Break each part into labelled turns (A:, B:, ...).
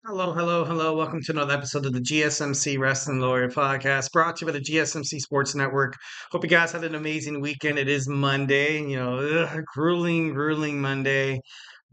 A: Hello, hello, hello. Welcome to another episode of the GSMC Wrestling Laureate podcast brought to you by the GSMC Sports Network. Hope you guys had an amazing weekend. It is Monday, grueling Monday.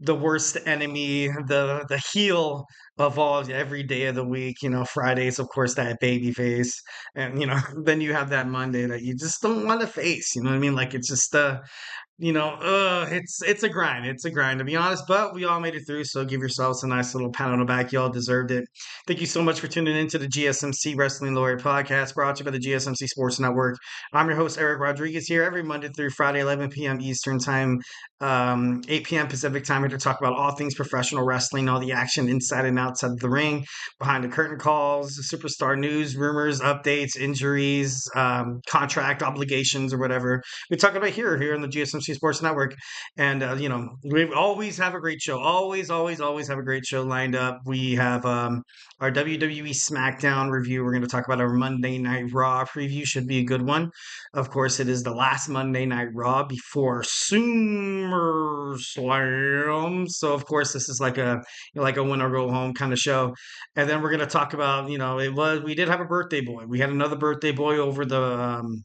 A: The worst enemy, the heel of all every day of the week. Fridays, of course, that baby face. And, then you have that Monday that you just don't want to face. You know what I mean? Like it's just it's a grind. It's a grind to be honest, but we all made it through. So give yourselves a nice little pat on the back. Y'all deserved it. Thank you so much for tuning into the GSMC Wrestling Laureate podcast brought to you by the GSMC Sports Network. I'm your host, Eric Rodriguez, here every Monday through Friday, 11 p.m. Eastern Time, 8 p.m. Pacific Time, here to talk about all things professional wrestling, all the action inside and outside of the ring, behind the curtain calls, superstar news, rumors, updates, injuries, contract obligations, or whatever we talk about here on the GSMC Sports Network. And we always have a great show. Always have a great show lined up. We have our WWE Smackdown review. We're going to talk about our Monday Night Raw preview. Should be a good one. Of course, it is the last Monday Night Raw before SummerSlam. So of course, this is like a win or go home kind of show. And then we're going to talk about we did have a birthday boy. We had another birthday boy over the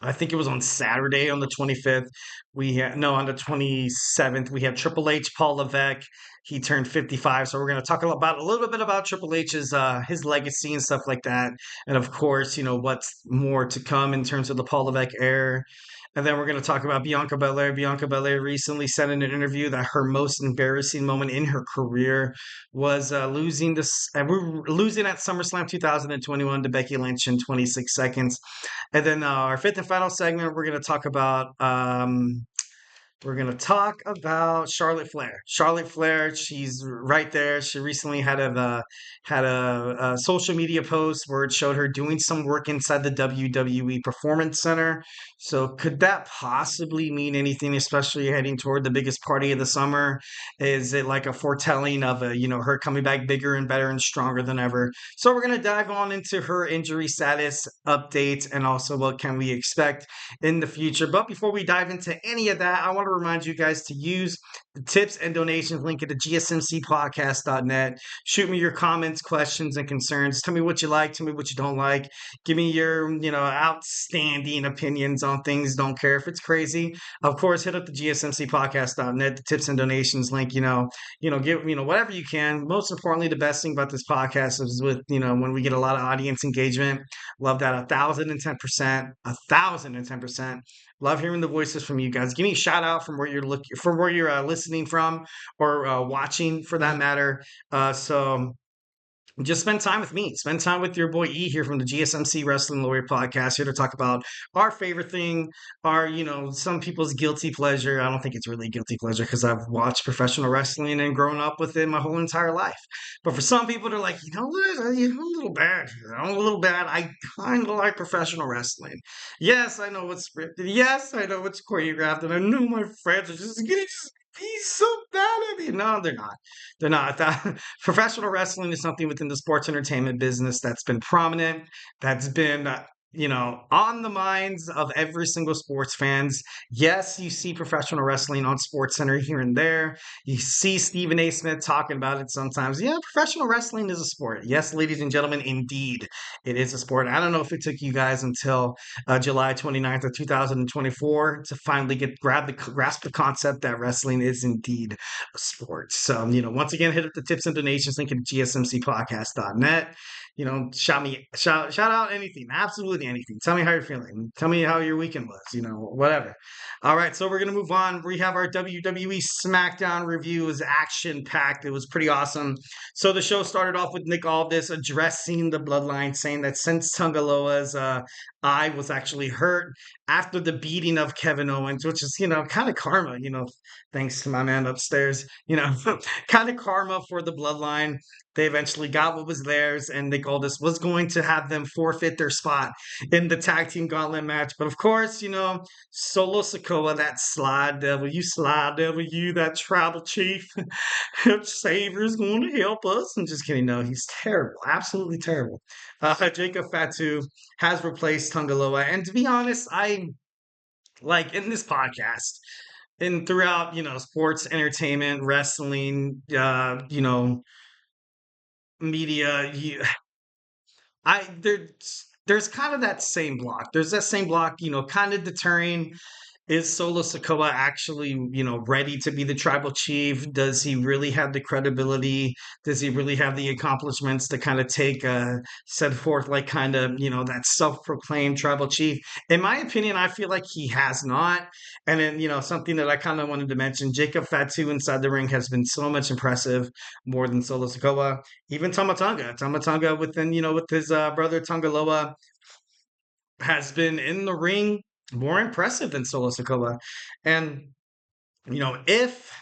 A: I think it was on Saturday on the 25th. We had no on the 27th. We had Triple H, Paul Levesque. He turned 55. So we're going to talk about a little bit about Triple H's his legacy and stuff like that. And of course, what's more to come in terms of the Paul Levesque era. And then we're going to talk about Bianca Belair. Bianca Belair recently said in an interview that her most embarrassing moment in her career was losing at SummerSlam 2021 to Becky Lynch in 26 seconds. And then our fifth and final segment, we're gonna talk about Charlotte Flair. Charlotte Flair, she's right there. She recently had a social media post where it showed her doing some work inside the WWE Performance Center. So could that possibly mean anything, especially heading toward the biggest party of the summer? Is it like a foretelling of her coming back bigger and better and stronger than ever? So we're gonna dive on into her injury status updates and also what can we expect in the future. But before we dive into any of that, I want to remind you guys to use the tips and donations link at the GSMCpodcast.net. Shoot me your comments, questions, and concerns. Tell me what you like, tell me what you don't like. Give me your, outstanding opinions on things. Don't care if it's crazy. Of course, hit up the GSMCpodcast.net, the tips and donations link, give, whatever you can. Most importantly, the best thing about this podcast is when we get a lot of audience engagement. Love that 1,010%, 1,010%. Love hearing the voices from you guys. Give me a shout out from where you're listening from or watching for that matter. So just spend time with me. Spend time with your boy E here from the GSMC Wrestling Laureate podcast, here to talk about our favorite thing, some people's guilty pleasure. I don't think it's really a guilty pleasure because I've watched professional wrestling and grown up with it my whole entire life. But for some people, they're like, you know what? I'm a little bad. I'm a little bad. I kind of like professional wrestling. Yes, I know it's scripted. Yes, I know it's choreographed. And I know my friends are just going to be so bad at me. No, they're not. They're not. Professional wrestling is something within the sports entertainment business that's been prominent, that's been on the minds of every single sports fans. Yes, you see professional wrestling on Sports Center here and there. You see Stephen A. Smith talking about it sometimes. Yeah, professional wrestling is a sport. Yes, ladies and gentlemen, indeed, it is a sport. I don't know if it took you guys until July 29th of 2024 to finally grasp the concept that wrestling is indeed a sport. So, once again, hit up the tips and donations link at gsmcpodcast.net. Shout out anything, absolutely anything. Tell me how you're feeling. Tell me how your weekend was, whatever. All right, so we're gonna move on. We have our WWE Smackdown review. It was action packed. It was pretty awesome. So the show started off with Nick Aldis addressing the Bloodline, saying that since Tungaloa's eye was actually hurt after the beating of Kevin Owens, which is kind of karma, thanks to my man upstairs, kind of karma for the Bloodline. They eventually got what was theirs, and Nick Aldis was going to have them forfeit their spot in the tag team gauntlet match. But of course, Solo Sikoa, that slide devil, you that tribal chief, Savior's going to help us. I'm just kidding. No, he's terrible, absolutely terrible. Jacob Fatu has replaced Tungaloa, and to be honest, I like in this podcast and throughout, sports, entertainment, wrestling, media, there's kind of that same block. There's that same block, kind of deterring. Is Solo Sikoa actually, ready to be the tribal chief? Does he really have the credibility? Does he really have the accomplishments to kind of set forth like kind of, that self-proclaimed tribal chief? In my opinion, I feel like he has not. And then, something that I kind of wanted to mention, Jacob Fatu inside the ring has been so much impressive, more than Solo Sikoa. Even Tama Tonga within, with his brother Tongaloa has been in the ring more impressive than Solo Sikoa. And if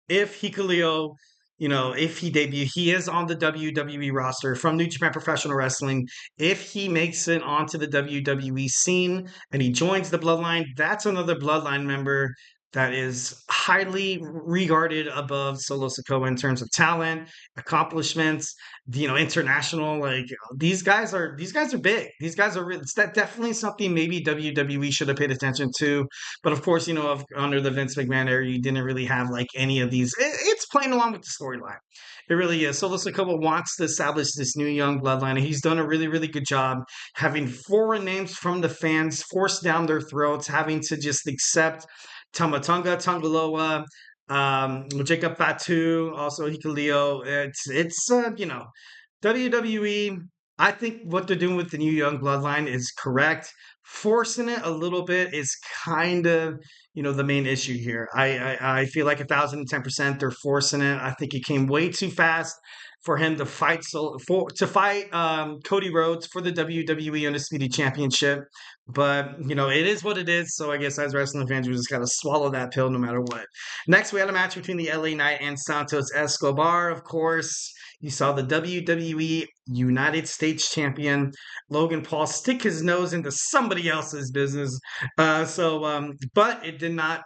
A: Hikuleo, if he debut, he is on the WWE roster from New Japan Professional Wrestling. If he makes it onto the WWE scene and he joins the Bloodline, that's another Bloodline member that is highly regarded above Solo Sikoa in terms of talent, accomplishments, international. Like these guys are big. These guys are it's that definitely something maybe WWE should have paid attention to, but of course, under the Vince McMahon era, you didn't really have like any of these. It's playing along with the storyline. It really is. Solo Sikoa wants to establish this new young bloodline, and he's done a really, really good job having foreign names from the fans forced down their throats, having to just accept Tamatonga, Tongaloa, Jacob Fatu, also Hikuleo. It's WWE, I think what they're doing with the new young bloodline is correct. Forcing it a little bit is kind of, the main issue here. I feel like 1,010% they're forcing it. I think it came way too fast for him to fight Cody Rhodes for the WWE Undisputed Championship. But it is what it is. So I guess as wrestling fans, we just gotta swallow that pill no matter what. Next, we had a match between the LA Knight and Santos Escobar, of course. You saw the WWE United States champion Logan Paul stick his nose into somebody else's business. But it did not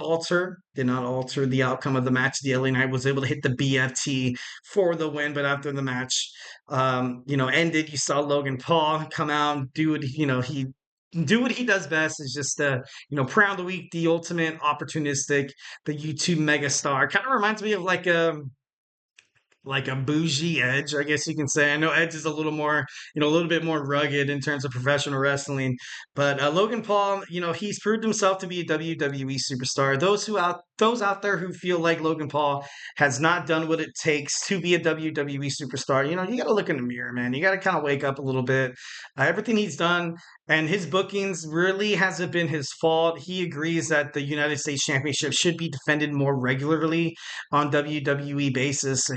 A: alter the outcome of the match. The LA Knight was able to hit the BFT for the win, but after the match, ended, you saw Logan Paul come out and do what he does best is just prey on the weak, the ultimate opportunistic, the YouTube megastar. Kind of reminds me of like a bougie Edge, I guess you can say. I know Edge is a little more, a little bit more rugged in terms of professional wrestling, but Logan Paul, he's proved himself to be a WWE superstar. Those out there who feel like Logan Paul has not done what it takes to be a WWE superstar, you got to look in the mirror, man. You got to kind of wake up a little bit. Everything he's done and his bookings really hasn't been his fault. He agrees that the United States Championship should be defended more regularly on WWE basis.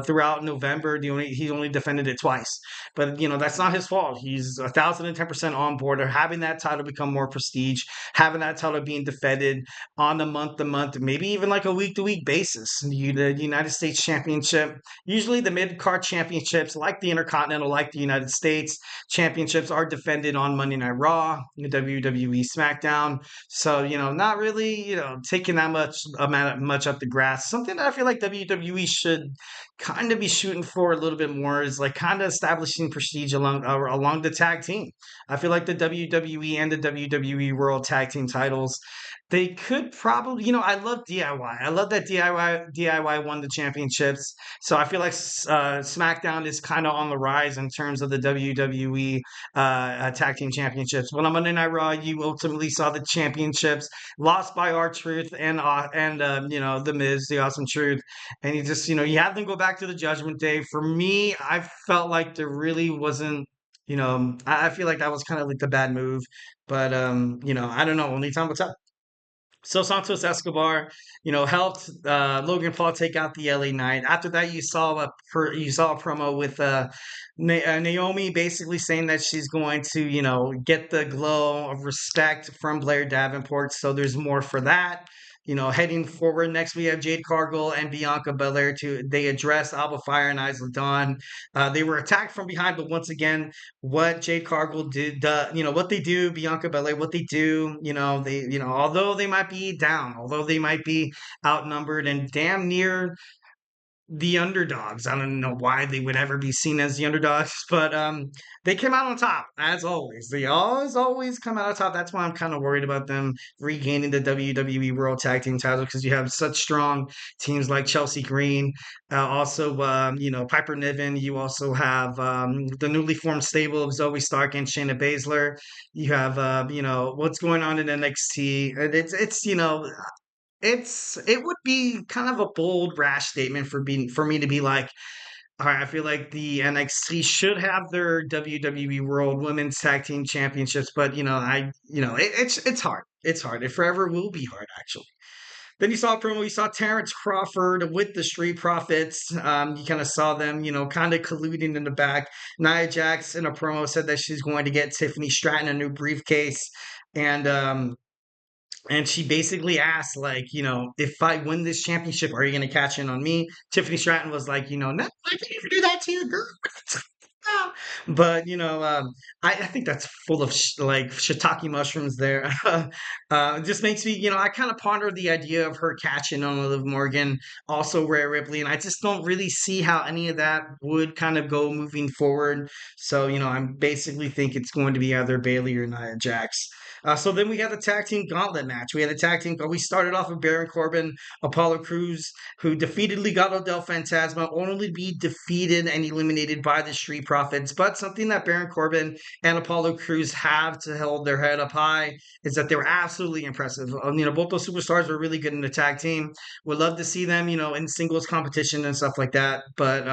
A: Throughout November, he only defended it twice, but that's not his fault. He's 1,010% on board of having that title become more prestige, having that title being defended on a month-to-month, maybe even like a week-to-week basis. The United States Championship, usually the mid-card championships, like the Intercontinental, like the United States Championships, are defended on Monday Night Raw, the WWE Smackdown. So not really taking that much up the grass. Something that I feel like WWE should kind of be shooting for a little bit more is like kind of establishing prestige along the tag team. I feel like the WWE and the WWE World Tag Team titles, they could probably, I love DIY. I love that DIY won the championships. So I feel like SmackDown is kind of on the rise in terms of the WWE Tag Team Championships. But on Monday Night Raw, you ultimately saw the championships lost by R-Truth and the Miz, the Awesome Truth, and you have them go back to the Judgment Day. For me, I felt like there really wasn't. I feel like that was kind of like the bad move, but I don't know. Only time will tell. So Santos Escobar, helped Logan Paul take out the LA Knight. After that, you saw a promo with Naomi basically saying that she's going to, get the glow of respect from Blair Davenport. So there's more for that. Heading forward, next we have Jade Cargill and Bianca Belair. They address Alba Fire and Isla Dawn. They were attacked from behind, but once again, what Jade Cargill did, what they do, Bianca Belair, what they do, although they might be down, although they might be outnumbered and damn near the underdogs. I don't know why they would ever be seen as the underdogs, but they came out on top as always. They always come out on top. That's why I'm kind of worried about them regaining the WWE World Tag Team title because you have such strong teams like Chelsea Green, also Piper Niven. You also have the newly formed stable of Zoe Stark and Shayna Baszler. You have what's going on in NXT. And it would be kind of a bold, rash statement for me to be like, all right, I feel like the NXT should have their WWE World Women's Tag Team Championships, but it's hard. It's hard. It forever will be hard, actually. Then you saw a promo. You saw Terrence Crawford with the Street Profits. You kind of saw them, kind of colluding in the back. Nia Jax in a promo said that she's going to get Tiffany Stratton a new briefcase, and she basically asked, like, if I win this championship, are you going to catch in on me? Tiffany Stratton was like, no, I can never do that to you, girl. But I think that's full of like shiitake mushrooms there. It just makes me, I kind of ponder the idea of her catching on Liv Morgan, also Rhea Ripley, and I just don't really see how any of that would kind of go moving forward. So I basically think it's going to be either Bayley or Nia Jax. So then we had the tag team gauntlet match. We had the tag team. We started off with Baron Corbin, Apollo Crews, who defeated Legado del Fantasma, only to be defeated and eliminated by the Street Profits. But something that Baron Corbin and Apollo Crews have to hold their head up high is that they were absolutely impressive. Both those superstars were really good in the tag team. Would love to see them, in singles competition and stuff like that. But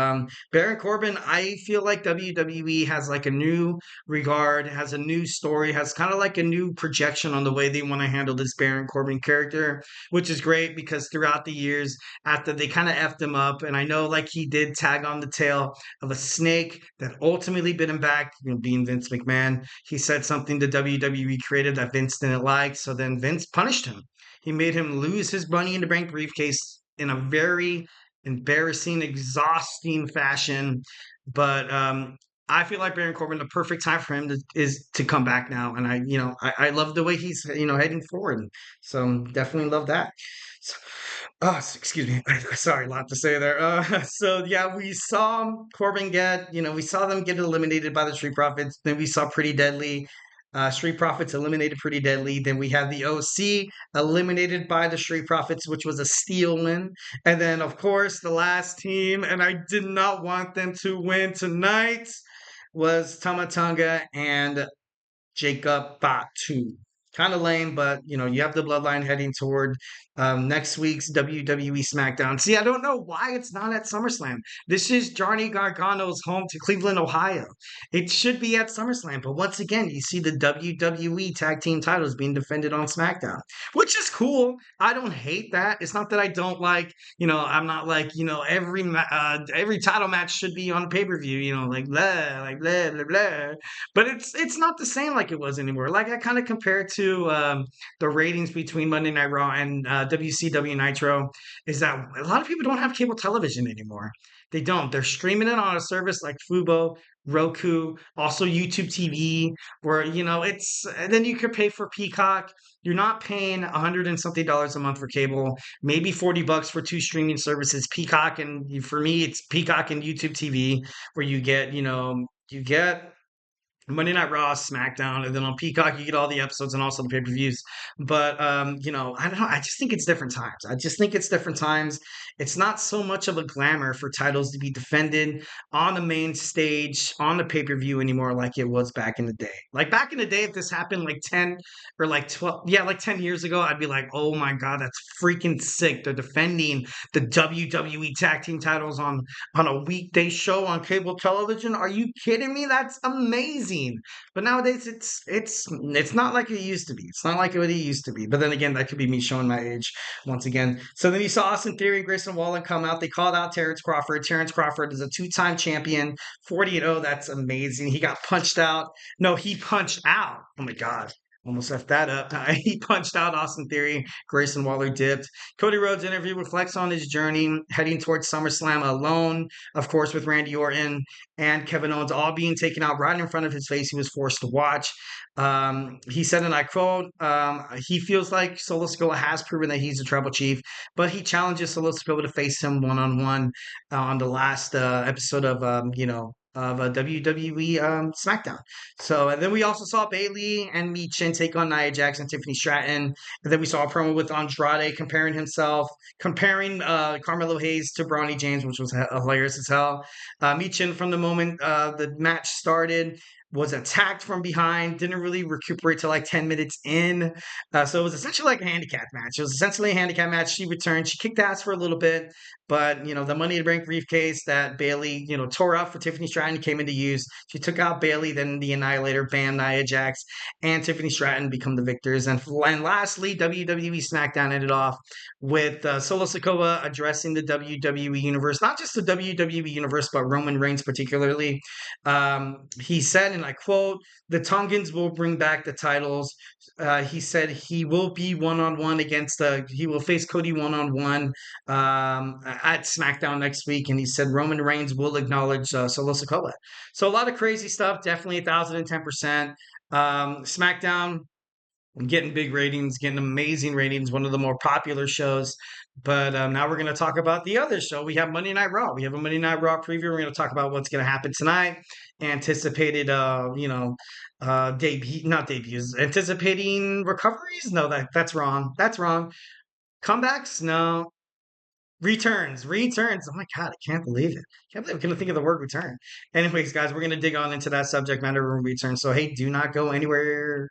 A: Baron Corbin, I feel like WWE has like a new regard, has a new story, has kind of like a new projection on the way they want to handle this Baron Corbin character, which is great because throughout the years, after they kind of effed him up, and I know like he did tag on the tail of a snake that ultimately bit him back, being Vince McMahon. He said something to WWE creative that Vince didn't like, so then Vince punished him. He made him lose his Money in the Bank briefcase in a very embarrassing, exhausting fashion. But I feel like Baron Corbin, the perfect time for him is to come back now, and I love the way he's heading forward. So definitely love that. So, excuse me. Sorry, a lot to say there. So yeah, we saw Corbin we saw them get eliminated by the Street Profits. Then we saw Pretty Deadly. Street Profits eliminated Pretty Deadly. Then we had the OC eliminated by the Street Profits, which was a steal win. And then, of course, the last team, and I did not want them to win tonight, was Tama Tonga and Jakob Fatu. Kind of lame, but you have the Bloodline heading toward next week's WWE Smackdown. See, I don't know why it's not at SummerSlam. This is Johnny Gargano's home to Cleveland, Ohio. It should be at SummerSlam, but once again, you see the WWE Tag Team titles being defended on SmackDown, which is cool. I don't hate that. It's not that I don't like. I'm not like every title match should be on pay per view. Like blah blah blah. But it's not the same like it was anymore. Like I kind of compare it to the ratings between Monday Night Raw and WCW Nitro is that a lot of people don't have cable television anymore. They don't. They're streaming it on a service like Fubo, Roku, also YouTube TV, where it's. And then you could pay for Peacock. You're not paying $100 and something a month for cable. Maybe $40 for two streaming services, Peacock, and for me, it's Peacock and YouTube TV, where you get Monday Night Raw, SmackDown, and then on Peacock you get all the episodes and also the pay-per-views. But I don't know. I just think it's different times. I just think it's different times. It's not so much of a glamour for titles to be defended on the main stage on the pay-per-view anymore, like it was back in the day. Like back in the day, if this happened like 10 or like 12, yeah, like 10 years ago, I'd be like, oh my god, that's freaking sick. They're defending the WWE Tag Team titles on a weekday show on cable television. Are you kidding me? That's amazing. But nowadays it's not like it used to be. It's not like what it used to be. But then again, that could be me showing my age once again. So then you saw Austin Theory and Grayson Waller come out. They called out Terrence Crawford. Terrence Crawford is a two-time champion, 40-0. That's amazing. He got punched out. No, he punched out. Oh my god. Almost left that up. He punched out Austin Theory. Grayson Waller dipped. Cody Rhodes' interview reflects on his journey heading towards SummerSlam alone, of course, with Randy Orton and Kevin Owens all being taken out right in front of his face. He was forced to watch. He said, and I quote, he feels like Solo Sikoa has proven that he's a tribal chief, but he challenges Solo Sikoa to face him one-on-one on the last episode of, WWE Smackdown. So, and then we also saw Bayley and Michin take on Nia Jax and Tiffany Stratton. And then we saw a promo with Andrade comparing Carmelo Hayes to Bronny James, which was hilarious as hell. Michin, from the moment the match started, was attacked from behind, didn't really recuperate till like 10 minutes in. So it was essentially like a handicap match. It was essentially a handicap match. She returned. She kicked ass for a little bit, but, the Money in the Bank briefcase that Bayley, tore out for Tiffany Stratton came into use. She took out Bayley, then the Annihilator banned Nia Jax, and Tiffany Stratton become the victors. And lastly, WWE Smackdown ended off with Solo Sikoa addressing the WWE Universe, not just the WWE Universe, but Roman Reigns particularly. He said, and I quote, "The Tongans will bring back the titles." He said he will be one-on-one he will face Cody one-on-one at SmackDown next week, and he said Roman Reigns will acknowledge Solo Sikoa. So a lot of crazy stuff, definitely 1,010%. SmackDown getting big ratings, getting amazing ratings, one of the more popular shows. But now we're going to talk about the other show. We have Monday Night Raw. We have a Monday Night Raw preview. We're going to talk about what's going to happen tonight. Anticipated, not debuts, anticipating recoveries. No, that's wrong. That's wrong. Comebacks? No. Returns. Oh my God, I can't believe it. Can't believe I'm going to think of the word return. Anyways, guys, we're going to dig on into that subject matter when we return. So, hey, do not go anywhere.